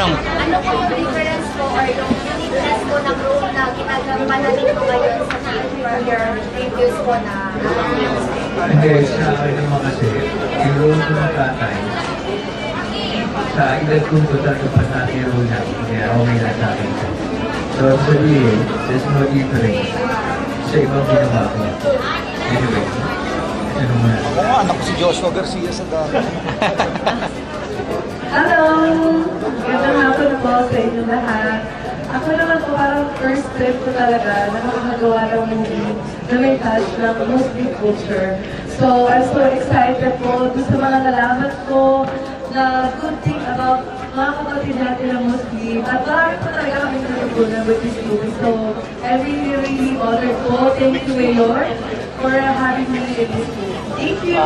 tanong. Ano po yung difference po or yung uniqueness po ng role na ginagawa natin po ngayon sa film for your previous po na Hindi, sa akin naman kasi, yung role ko ng tatay, sa edad kong total kapag na-hero na, kaya okay na sa akin. So, actually, there's no difference sa ibang ginawa ko. Anyway, ano mo na? Ako nga, anak ko si Joshua Garcia sa dami. Hello! Magandang hapon po sa inyo lahat. Ako naman po parang first trip ko talaga na makakagawa ng movie na may touch ng Muslim culture. So, I'm so excited po doon sa mga nalaman ko na good thing about mga kapatid natin ng Muslim. At marami po talaga kami natutunan with this movie. So, I'm really, really honored po. Thank you, Mayor, for having me in this movie. Thank you!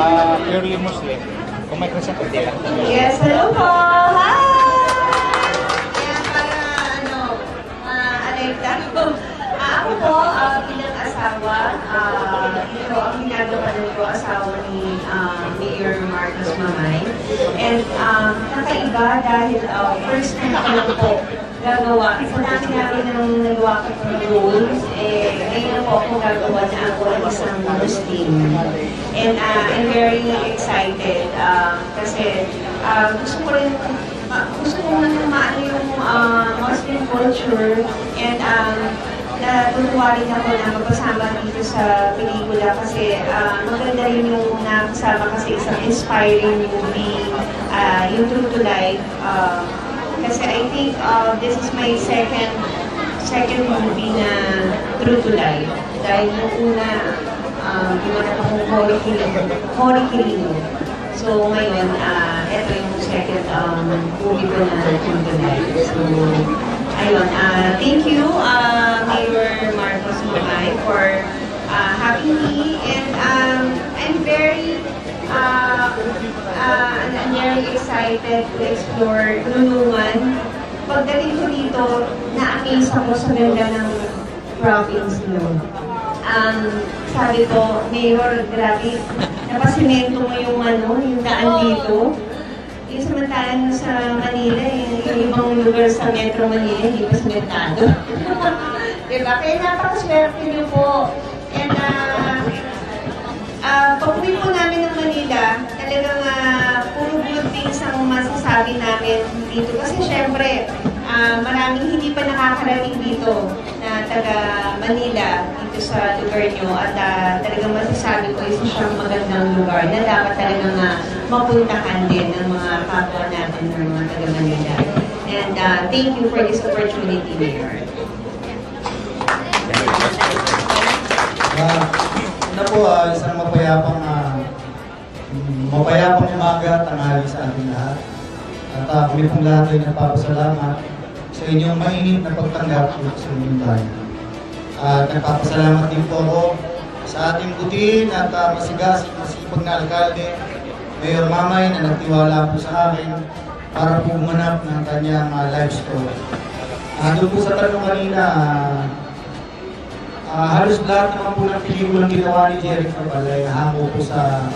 Purely Muslim. Kung may Christian, pwede lang. Yes, hello po! Hi! Kaya para alay ko. Ako po bilang asawa, ito ang ginagawa ko asawa ni Mayor Marcos Mamay. And kakaiba dahil first time ko lang po gagawa. Sa dami namin ng nagawa ko ng roles, ngayon po ako gagawa na ako ang isang Muslim. And I'm very excited kasi gusto ko rin maano yung Muslim culture and natutuwa rin ako na magpasama dito sa pelikula kasi maganda rin yung nakasama kasi isang inspiring movie, yung True to Life. Kasi I think this is my second movie na True to Life. Dahil yung una, ginawa akong Hori Kilimo. So ngayon, ito yung second movie ko na True to Life. So, ayun, thank you, Mayor Marcos Mamay, for having me. And I'm very excited to explore Lunungan. Pagdating ko dito, na-amaze ako sa ganda ng province nyo. Sabi ko, Mayor, grabe, napasimento mo yung yung daan dito. Yung samantalang sa Manila, yung ibang lugar sa Metro Manila, hindi pa simentado. Diba? Kaya napakaswerte niyo po. And pag-uwi po namin ng Manila, talagang puro good things ang masasabi namin dito. Kasi syempre, maraming hindi pa nakakarating dito na taga Manila, dito sa lugar nyo. At talagang masasabi ko, isa siyang magandang lugar na dapat talagang mapuntahan din ng mga kapwa natin ng mga taga Manila. And thank you for this opportunity, Mayor. Una po, isang mapayapang umaga, tanghali sa ating lahat. At kami pong lahat ay nagpapasalamat sa inyong mainit na pagtanggap sa inyong tayo. At nagpapasalamat din po ako sa ating butin at masipag na alkalde, Mayor Mamay, na nagtiwala po sa akin para po umanap ng kanyang life story. Doon po sa tanong kanina, halos lahat naman po ng pelikulang ginawa ni Jeric Fabal ay hango po sa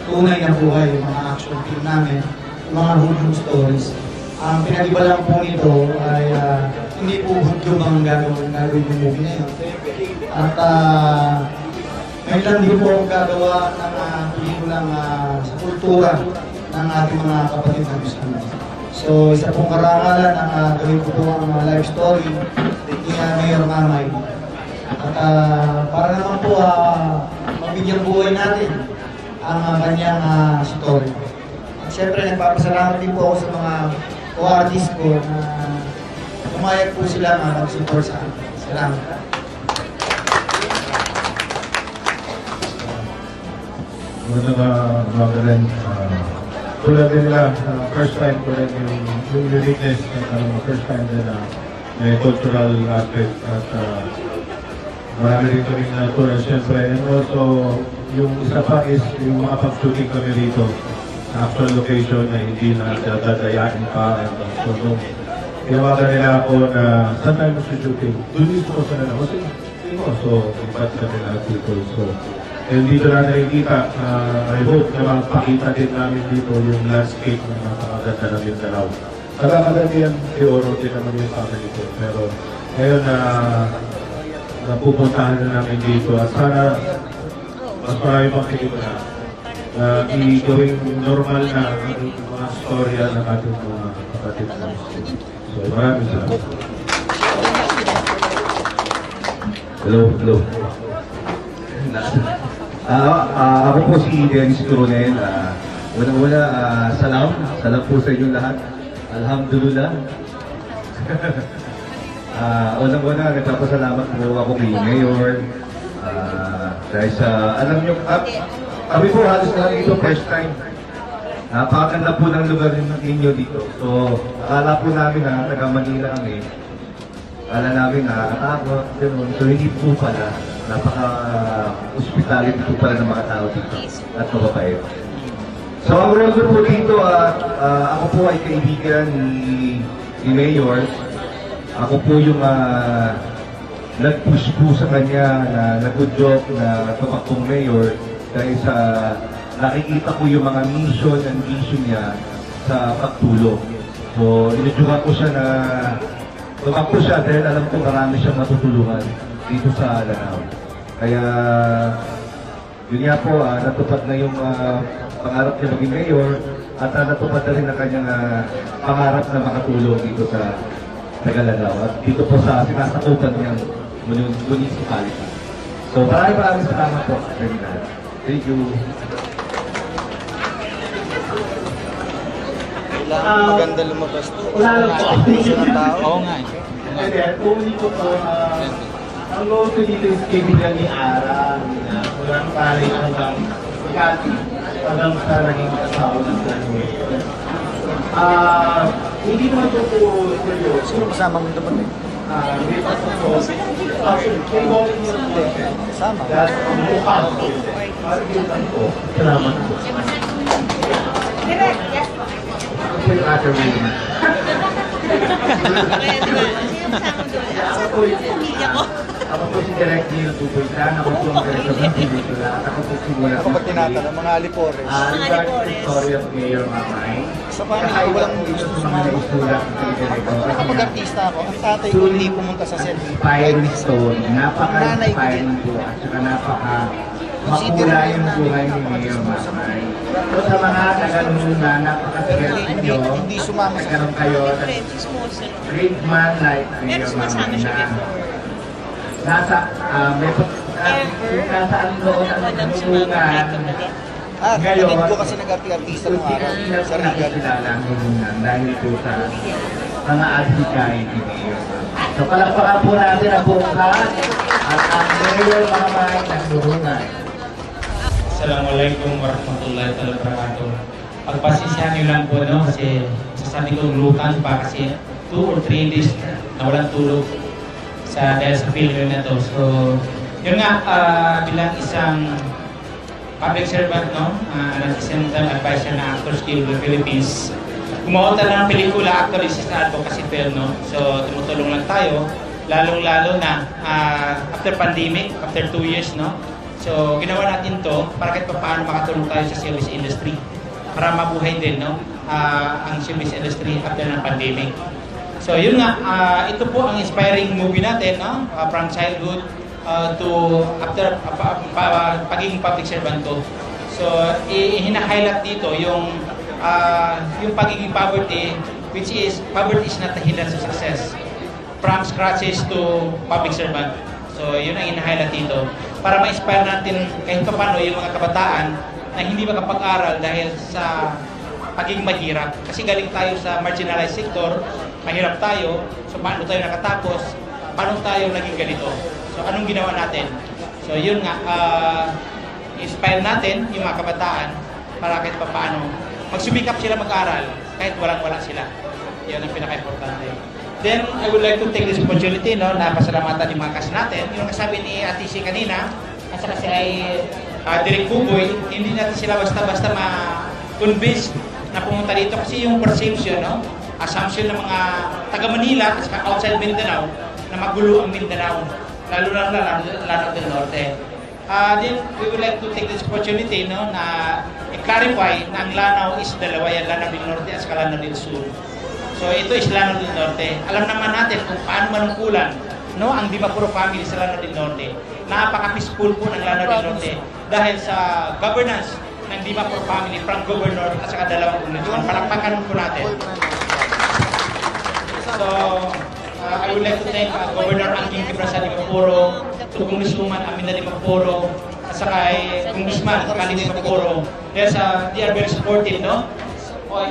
tunay na buhay, yung mga action film namin, yung mga hoodoo stories. Ang pinag-iba lang po nito ay hindi po hoodoo ang gagawin yung movie na yun. At ngayon lang din po ang gagawa ng pelikulang sa kultura ng ating mga kapatid na gusto. So, isa pong karangalan ang gawin ko po ang life story ni Mayor Mamay. At para naman po mabigyang buhay natin ang kanyang story. At siyempre, nagpapasalamat din po ako sa mga co-artist ko na umayag po sila mag-support sa akin. Salamat. Magandang umaga rin. Tulad din nila, first time ko rin yung uniqueness ng first time din na may cultural aspect at marami rin kaming natural siyempre. And also, yung isa pa is yung mga pag-shooting kami rito sa actual location na hindi na dadayain pa. So, nung tinawagan nila ako na saan tayo mag-shooting, doon mismo sa nalawasin. So, ibat kami lahat dito. So, and dito na nakikita, I hope na makapakita din namin dito yung landscape na napakaganda ng Mindanao. Kadang-kadang si Oro din naman yung family ko. Pero ngayon na napupuntahan na namin dito at sana mas marami pang pelikula na i-gawing normal na mga storya ng ating mga kapatid mo. So maraming salamat. Hello. Ako po si Dennis Coronel. Una-una, salam po sa inyong lahat. Alhamdulillah. Unang-una, nagpapasalamat po ako kay Mayor. Dahil sa, alam nyo, kami po halos na ito first time. Napakaganda po ng lugar ninyo dito. So, akala po namin na taga Manila kami. Akala namin nakakatakot, gano'n. So, hindi po pala. Napaka-hospitality po pala ng mga tao dito. At mababait. So, ang role ko po dito, ako po ay kaibigan ni Mayor. Ako po yung nag-push po sa kanya na nag-good job na tumakbong Mayor dahil sa nakikita ko yung mga mission and vision niya sa pagtulong. So, inudyugan ko siya na tumakbo siya dahil alam ko marami siyang matutulungan dito sa Lanao. Kaya, yun nga po, natupad na yung pangarap niya maging mayor at natupad na rin ang kanyang pangarap na makatulong dito sa Lanao at dito po sa sinasakupan niyang municipality. So, maraming salamat po. Thank you. Maganda lumabas. Wala lang po. Oo nga eh. Hindi, kung dito po, ang goal ko dito is kaibigan ni Ara, walang paling hanggang Kati, hanggang sa naging asawa ng Planway. Hindi naman ito po seryoso. Sino kasama mo dapat eh? Hindi pa ito po. Actually, kay Bobby nyo Kasama. dahil ang mukha ko. Parang po. Salamat po. Direct, yes po. Ako po yung other woman. Ako po si Direct Neil Tupoytan. Ako po ang director ng pelikula. At ako po simula. Ako pag tinatanong, mga alipores. Regarding the story of Mayor Mamay. Sa paano walang dito sa mga naisulat ng director. Kapag artista ako, ang tatay ko hindi pumunta sa set. Inspiring story. Napaka-inspiring po. At saka makula yung buhay ni Mayor Mamay. So sa mga tagaluna, napakasigal ninyo. Hindi sumama sa nagkaroon kayo ng great man like Mayor Mamay na nasa loob ng tulungan. kapatid ko kasi nag-artista nung araw. Sa Rigat. Nakikilala ang tulungan dahil po sa mga adhikay ni Mayor. So palakpakan po natin ang buong lahat at ang Mayor Mamay ng tulungan. Assalamualaikum warahmatullahi wabarakatuh. Pagpasisyahan nyo lang po, no? Kasi sasabi kong lukan pa kasi 2 or 3 days na walang tulog dahil sa film na to. So, yun nga, bilang isang public servant, no? Isang advisor na Actors Guild of the Philippines. Gumawa tayo ng pelikula, actually sa advocacy film, no? So, tumutulong lang tayo, lalong-lalo na after pandemic, after 2 years, no? So, ginawa natin to para kahit paano makatulong tayo sa service industry para mabuhay din, no? Ang service industry after ng pandemic. So, yun nga, ito po ang inspiring movie natin, no? From childhood to after pagiging public servant to. So, hina-highlight dito yung pagiging poverty, which is, poverty is not the hindrance to success. From scratches to public servant. So, yun ang hina-highlight dito. Para ma-inspire natin kahit paano yung mga kabataan na hindi makapag-aral dahil sa pagiging mahirap. Kasi galing tayo sa marginalized sector, mahirap tayo, so paano tayo nakatapos, paano tayo naging ganito. So anong ginawa natin? So yun nga, inspire natin yung mga kabataan para kahit paano magsumikap sila mag-aral kahit walang-wala sila. Yun ang pinaka-importante. Then, I would like to take this opportunity, no, na pasalamatan yung mga kas natin. Yung kasabi ni Ate C kanina, at saka si Direk Buboy, hindi natin sila basta-basta ma-convince na pumunta dito kasi yung perception, no, assumption ng mga taga-Manila at saka outside Mindanao na magulo ang Mindanao, lalo na Lanao del Norte. Then, we would like to take this opportunity, no, na i-clarify na ang Lanao is dalawa yan, Lanao del Norte at saka Lanao del Sur. So ito is Lanao del Norte. Alam naman natin kung paano manungkulan, no, ang Dimapuro family sa Lanao del Norte. Napaka-peaceful po ng Lanao del Norte dahil sa governance ng Dimapuro family from governor at saka dalawang komunidad. Palakpakan po natin. So, I would like to thank Governor Angking Gibrasa Dimapuro, to Congresswoman Amina Dimapuro, at saka Congressman Kali Dimapuro. They are very supportive, no?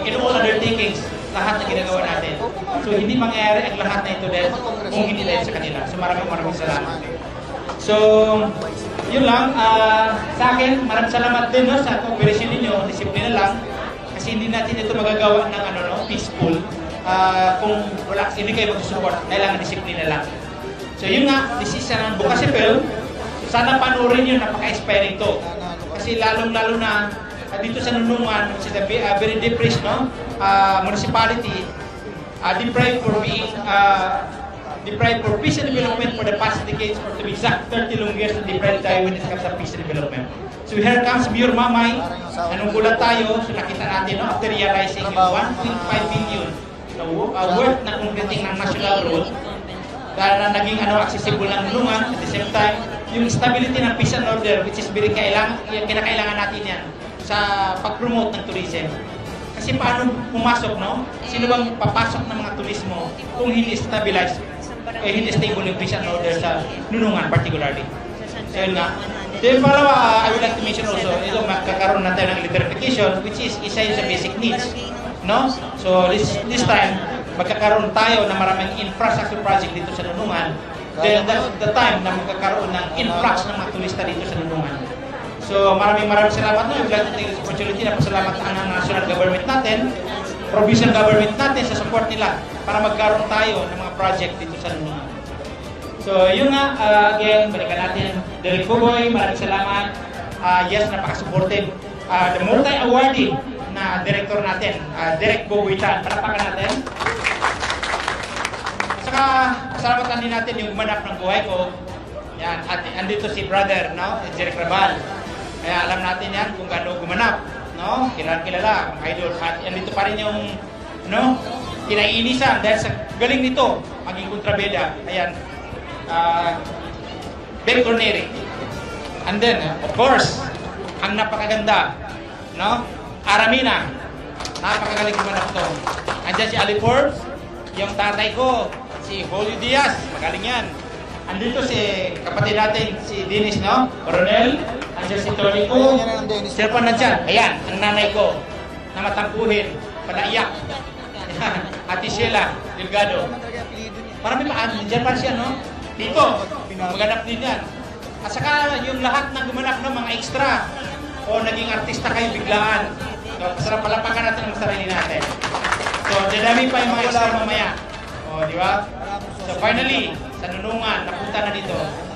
In all undertakings, lahat na ginagawa natin. So, hindi mangyayari ang lahat na ito dahil kung hindi dahil sa kanila. So, maraming salamat. So, yun lang. Sa akin, maraming salamat din, no, sa cooperation ninyo. Disiplina lang. Kasi hindi natin ito magagawa ng peaceful. Kung wala, hindi kayo mag-support, kailangan disiplina lang. So yun nga, this is an advocacy film. Sana panoorin nyo, napaka-inspiring to. Kasi lalong-lalo na dito sa Nunungan, which is a very depressed, no? Municipality, deprived for peace and development for the past decades, or to be exact, 30 long years na deprived tayo when it comes to peace and development. So here comes Mayor Mamay, nanunggulan tayo, so nakita natin, no, after realizing yung 1.5 billion worth na completing ng national road dahil na naging accessible ng Nunungan. At the same time, yung stability ng peace and order, which is very kinakailangan natin yan sa pag-promote ng tourism. Kasi paano pumasok, no? Sino bang papasok ng mga turismo kung hindi stabilized, hindi stable yung peace and order sa Nunungan particularly. So yun nga. Then pangalawa, I would like to mention also, ito magkakaroon na tayo ng electrification, which is isa yun sa basic needs. No? So this time, magkakaroon tayo ng maraming infrastructure project dito sa Nunungan. Then that's the time na magkakaroon ng influx ng mga turista dito sa Nunungan. So maraming salamat. No? I would like to take this opportunity na pasalamat ang national government natin, provincial government natin sa support nila para magkaroon tayo ng mga project dito sa Nunungan. So yun nga, again, balikan natin. Derek Pugoy, maraming salamat. Yes, napaka-supportive. The multi-awarding na director natin, Derek Boguitan. Palapakan natin. Saka, pasalamatan din natin yung gumanap ng buhay ko. Yan, at andito si brother, no? Jeric Rabal. Kaya alam natin yan kung gaano gumanap, no? Kilala, mga idol. At andito pa rin yung, no? Kinaiinisan dahil sa galing nito, maging kontrabeda. Ayan. Ben Corneri. And then, of course, ang napakaganda, no? Aramina. Napakagaling gumanap to. Andiyan si Ali Forbes, yung tatay ko, si Julio Diaz, magaling yan. Andito si kapatid natin, si Dennis, no? Coronel. Andiyan si Tony ko. Sir pa nandyan. Ayan, ang nanay ko, na matampuhin, panaiyak. Ate Sheila Delgado. Marami pa, andyan pa siya, no? Dito, maganap din yan. At saka yung lahat ng gumanap ng mga extra o naging artista kayo biglaan. So, sarap palapakan natin ang sarili natin. So, dadami pa yung mga extra mamaya. O, di ba? So, finally, sa Nunungan, napunta na dito.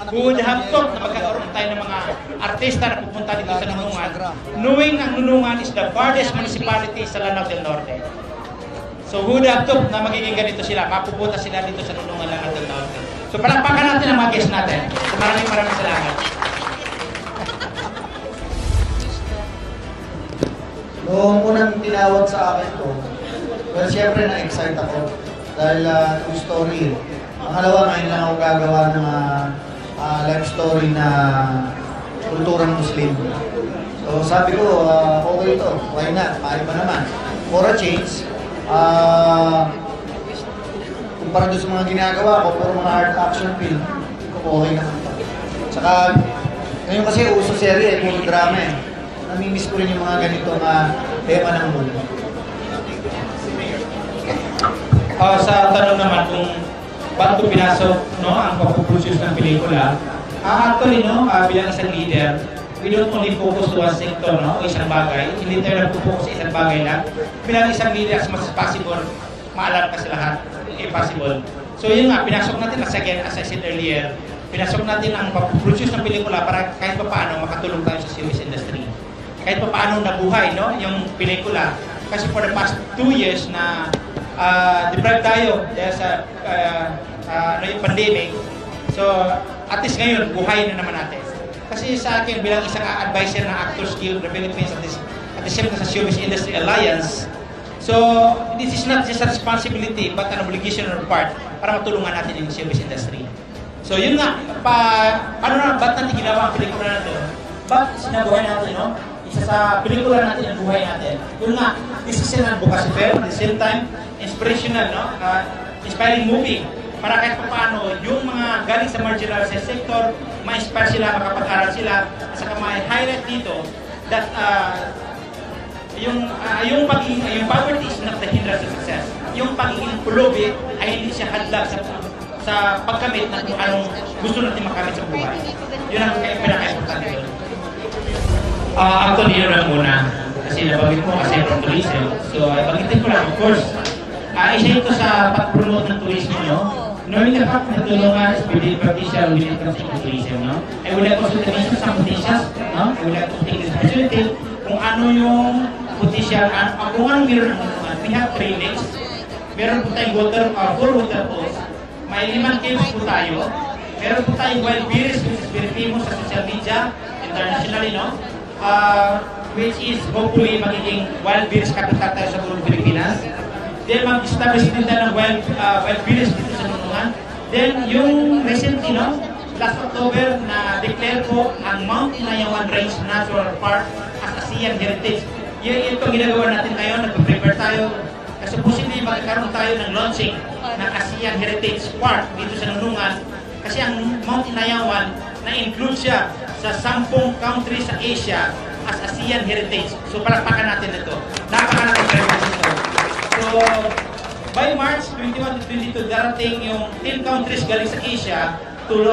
Good haptok na magkakaroon tayo ng mga artista na pupunta dito sa Nunungan. Knowing ang Nunungan is the farthest municipality sa Lanao del Norte. So, good haptok na magiging ganito sila. Mapupunta sila dito sa Nunungan, Lanao del Norte. So, palakpakan natin ang mga guests natin. So, maraming salamat. Noong unang tinawag sa akin to, well, syempre na-excite ako dahil true story. Pangalawa, ngayon lang ako gagawa ng life story na kulturang Muslim. So sabi ko, okay ito, why not? Maiba naman. For a change, kumpara doon sa mga ginagawa ko, puro mga art action film, okay naman ito. Tsaka, ngayon kasi uso serye, puro drama eh. Namimiss ko rin yung mga ganitong tema ng mundo. Sa tanong naman kung paano pinasok, no, ang pagpuproduce ng pelikula, actually, no, bilang isang leader, we don't only focus to one sector, no, o isang bagay. Hindi tayo nagpo-focus sa isang bagay lang. Bilang isang leader, as much as possible, maalam kasi lahat, impossible. So yun nga, pinasok natin, as I said earlier, pinasok natin ang pagpuproduce ng pelikula para kahit pa paano makatulong tayo sa series industry. Kahit pa paano nabuhay, no, yung pelikula. Kasi for the past 2 years na deprived tayo dahil sa yung pandemic. So, at least ngayon, buhay na naman natin. Kasi sa akin, bilang isang advisor ng Actors Guild of the Philippines at the same time sa Showbiz Industry Alliance, so So, this is not just a responsibility but an obligation on our part para matulungan natin yung service industry. So, yun nga, ba't natin ginawa ang pelikula natin? Ba't sinabuhay natin, no? Isa sa pelikula natin ang buhay natin. Yun nga, this is an advocacy film, at the same time, inspirational, no? Inspiring movie. Para kahit paano, yung mga galing sa marginalized sector, ma-inspire sila, makapag-aral sila, at saka ma-highlight dito that yung poverty is not the hindrance to success. Yung pagiging pulubi ay hindi siya hadlag sa pagkamit ng kung anong gusto natin makamit sa buhay. Yun ang pinaka-importante doon. Actually, yun lang muna. Kasi nabanggit mo kasi from tourism. So, banggitin ko lang, of course, isa ito sa pag-promote ng tourism, no? Knowing the fact na tulungan is within potential within tourism, no? I would like also to mention some potentials, no? I would like to take this opportunity kung ano yung potential, kung anong meron ng tulungan. We have 3 lakes. Meron po tayong 4 water falls. May 5 caves po tayo. Meron po tayong wild bears, which is very famous sa social media, internationally, no? Which is hopefully magiging wild bears capital tayo sa buong Pilipinas. Then mag-establish din tayo ng wild bears dito sa Nunungan. Then yung recently, no? Last October na declare po ang Mount Inayawan Range Natural Park as ASEAN Heritage. Ito ginagawa natin ngayon, nag-prepare tayo. Supposedly magkakaroon tayo ng launching ng ASEAN Heritage Park dito sa Nunungan. Kasi ang Mount Inayawan na-include siya sa 10 countries sa Asia as ASEAN Heritage. So palakpakan natin ito. Napakalaking presence ito. So by March 21 to 22, darating yung 10 countries galing sa Asia to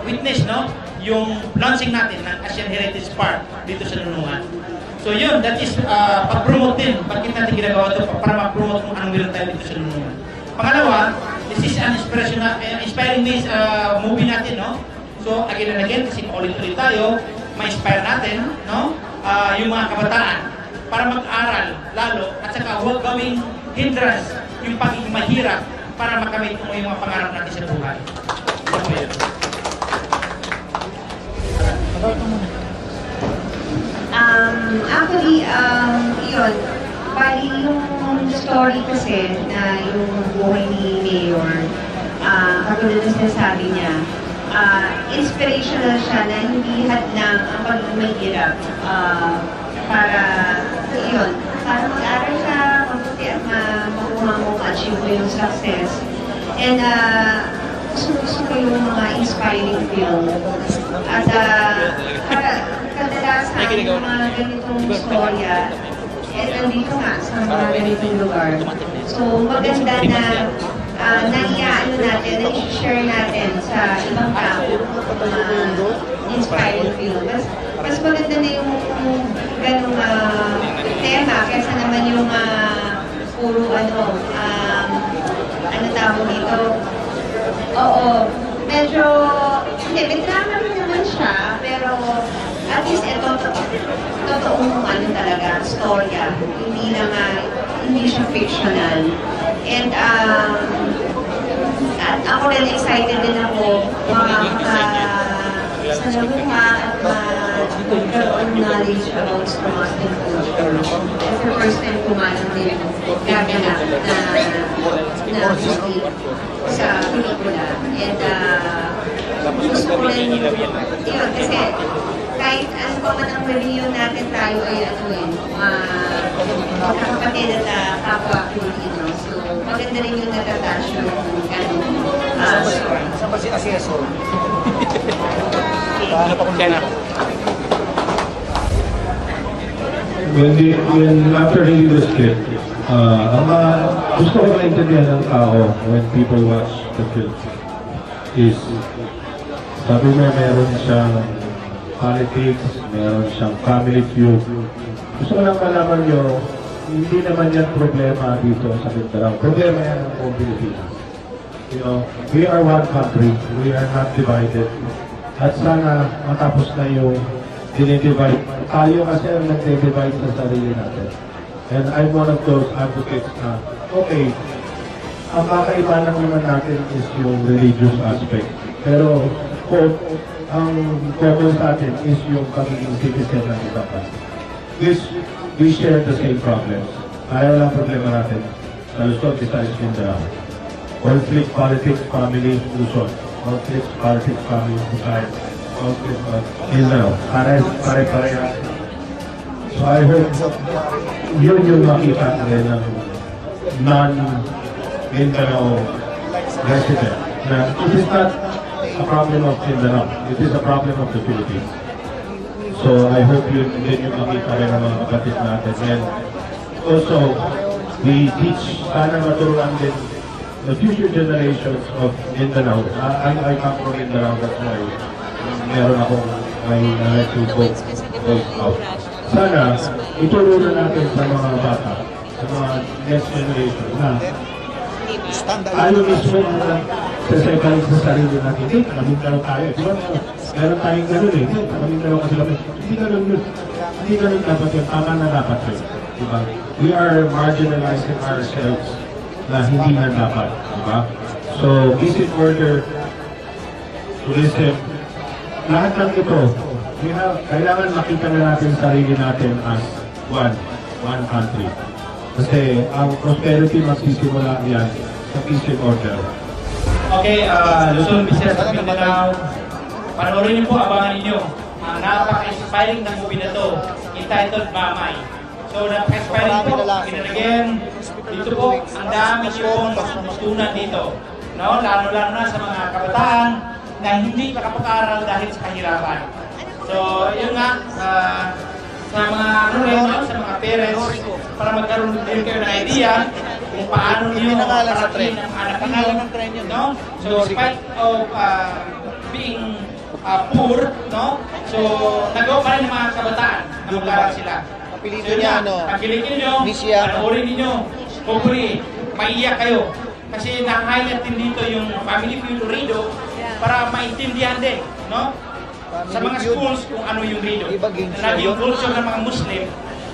witness, no, yung launching natin ng ASEAN Heritage Park dito sa Nunungan. So yun, that is pag-promote din. Bakit natin ginagawa ito? Para ma-promote kung anong meron tayo dito sa Nunungan. Pangalawa, this is an inspiring movie natin, no? So again and again, kasi ulit-ulit tayo, ma-inspire natin, no? Yung mga kabataan para mag-aral lalo at saka huwag gawing hindrance yung pagiging mahirap para makamit mo yung mga pangarap natin sa buhay. Actually, yun, bali yung story kasi na yung buhay ni Mayor, katulad na sinasabi niya, inspirational siya na hindi hadlang ang pag-mahirap para, yun, para mag-aral siya, mabuti at makuha mo achieve mo yung success. And gusto ko yung mga inspiring film. At kadalasan yung mga ganitong storya, nandito nga sa mga ganitong lugar. So maganda na naiyaano natin, na-share natin sa ibang tao inspiring film. Mas maganda na yung ganong tema kaysa naman yung puro ano tawag dito. Oo, medyo, hindi, may drama rin naman siya, pero at least ito, totoong talaga, storya. Hindi siya fictional. And at ako rin excited din ako sa nabuha at magkaroon knowledge about sa Muslim culture. It's the first time kumalang din gaganap na Muslim sa pelikula. And gusto ko rin yun, kasi kahit ano pa man ang review natin tayo ay magkakapatid at kapwa Pilipino. So maganda rin yung natatas yung story. Saan ba si Asieso? When after reading the script, gusto ko maintindihan ng tao when people watch the film is, sabi mo meron siyang politics, meron siyang family feud. Gusto ko lang malaman nyo, hindi naman yan problema dito sa Mindanao. Problema yan ng buong Pilipinas. You know, we are one country, we are not divided. At sana matapos na yung dinidivide. Tayo kasi ang nag-divide sa sarili natin. And I'm one of those advocates na, okay, ang kakaiba lang naman natin is yung religious aspect. Pero ang common sa atin is yung pagiging citizen ng ibang bansa. We share the same problems. Kaya lang problema natin. Sa Luzon, besides Mindanao. Conflict, politics, family, Luzon. Conflict, politics, family, Bukay. Conflict, Mindanao. Pare-pareha. So I hope yun yung makita ngayon ng non-Mindanao resident. Na it is not a problem of Mindanao. It is a problem of the Philippines. So I hope yun din yung makita rin ng mga kapatid natin. And also, we teach, sana maturuan din the future generations of Mindanao. I come from Mindanao, that's why meron akong may right to vote out. Sana, ituro na natin sa mga bata, sa mga next generation na ayaw mismo na sa sarili natin. Mindanao tayo. Diba? Meron tayong gano'n eh. Mindanao kasi kami. Hindi gano'n yun. Hindi gano'n dapat yun. Tama na dapat yun. Diba? We are marginalizing ourselves na hindi na dapat. Diba? So, visit order, tourism, lahat ng ito, kailangan makita na natin sarili natin as one country. Kasi ang prosperity magsisimula yan sa visit order. Okay, Luzon, Visayas at Mindanao, panoorin niyo po, abangan ninyo. Ang napaka-inspiring ng movie na to, entitled Mamay. So, napaka-inspiring po, again, dito po, ang dami niyo pong matutunan dito. No? Lalo-lalo na sa mga kabataan na hindi nakapag-aral dahil sa kahirapan. So, yun nga, sa mga sa mga parents, para magkaroon din kayo ng idea kung paano nyo parating ang anak nyo, no? So, despite of being poor, no? So, nagawa pa rin ng mga kabataan na mag-aral sila. Kapilitin niya, ano? Pagkilitin nyo, panoorin ninyo, hopefully, maiiyak kayo. Kasi na-highlight din dito yung family feud Rido para maintindihan din, no? Sa mga schools kung ano yung Rido. Lagi yung culture ng mga Muslim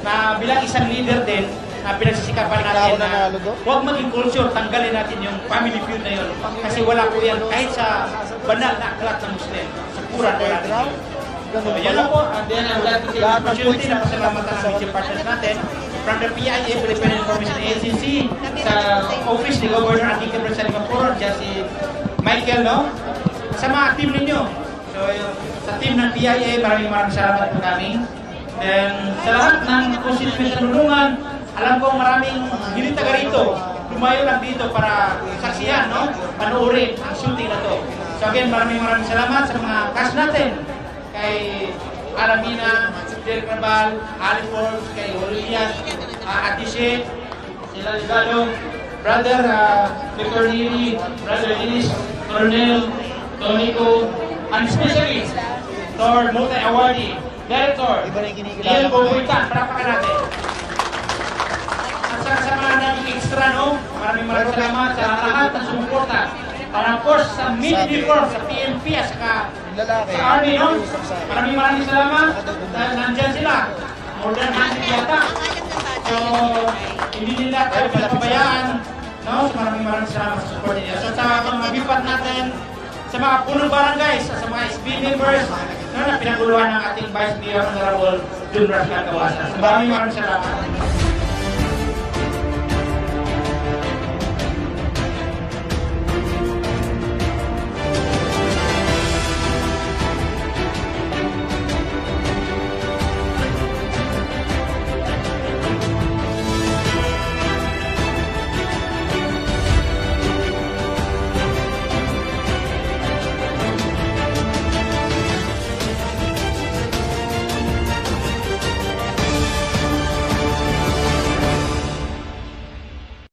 na bilang isang leader din na pinagsisikapan natin na huwag maging culture, tanggalin natin yung family feud na yun. Kasi wala po yan kahit sa banal na aklat ng Muslim. Sa Quran wala din. So, yan lang po. And then, I would like to take the opportunity na pasalamatan ang media partners natin from the PIA, Philippine Information Agency, sa office ni Governor Enrique Salingapur, dyan si Michael, no? Sa mga team ninyo. So, sa team ng PIA, maraming salamat po kami. Then, sa lahat ng constituent na tulungan, alam ko maraming hindi taga rito. Lumayo lang dito para saksihan, no? Panoorin ang shooting na to. So again, maraming salamat sa mga cast natin. Kay Alamina, Derek Nabal, Ali Forbes, kay Olivias, Ate She, sila Ligado, Brother Victor Neri, Brother Linis, Coronel, Tonico, and especially our multi-awardee, Director, Liel Boboitan, parapakan natin. At sa mga namin extra, no? Maraming salamat sa lahat ng sumuporta. And of course, sa mid-reform, sa PNP, at sa Army, no? Maraming salamat dahil nandyan sila. More than 100 yata. So, hindi nila tayo pinapabayaan, no? So, maraming salamat sa support niya. So, sa mga bipat natin, sa mga punong barangay, sa mga SB members, na pinaguluhan ng ating Vice Mayor Honorable Jun Rascal Kawasan. So, maraming salamat.